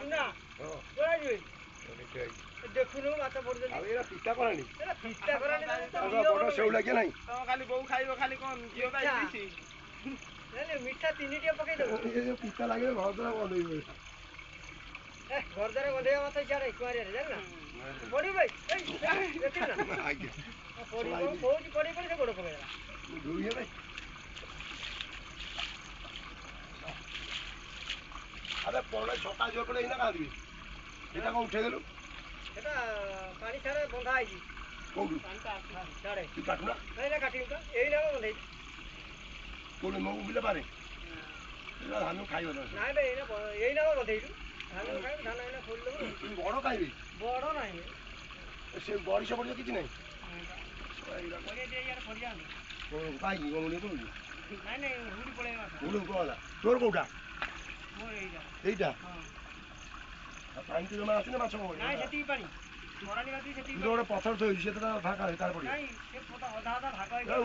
सुना देखुनु माछ पड़ पिता करानी पिता करानी बड़ शेउला के नहीं खाली बहु खाइबो खाली कोन जियो बाई दिसी ले मीठा तीनिटिया पकई दो ये पिता लागे घरद्वारा बंधई ए घरद्वारा बंधेया माछ इचारे कुआरिया रे जान ना पड़ी भाई देखि ना आगे पड़ी बहुत पड़ी पड़ी से गोड़ पकईला धुइए भाई अरे पड़े छका जो पड़े इना कांदी एटा को उठे गेलु एटा पानी छारे बंधा आइजी कोडु पानी छारे तू काटना नहीं ना काटियो तो एई ना बंधई कोने मो बिले पारे एला धान खाइबो नहीं बे एई ना बंधई धान खाइ धान एना खोल दबो बड़ खाइबे बड़ नहीं से बड़ी से बड़ी किछि नहीं पड़े दे यार पड़ जा ओ काई गोमले तो नहीं नहीं हुडी पड़े माछ हुडी कोला तोर कोटा मोर एइटा हां पानी तो जमा आसी ना माछ मोर नहीं सेती पानी मोरानी बाती सेती गोटे पत्थर थई से तो भागा तार पड़ी नहीं से फोटा आधा आधा भागा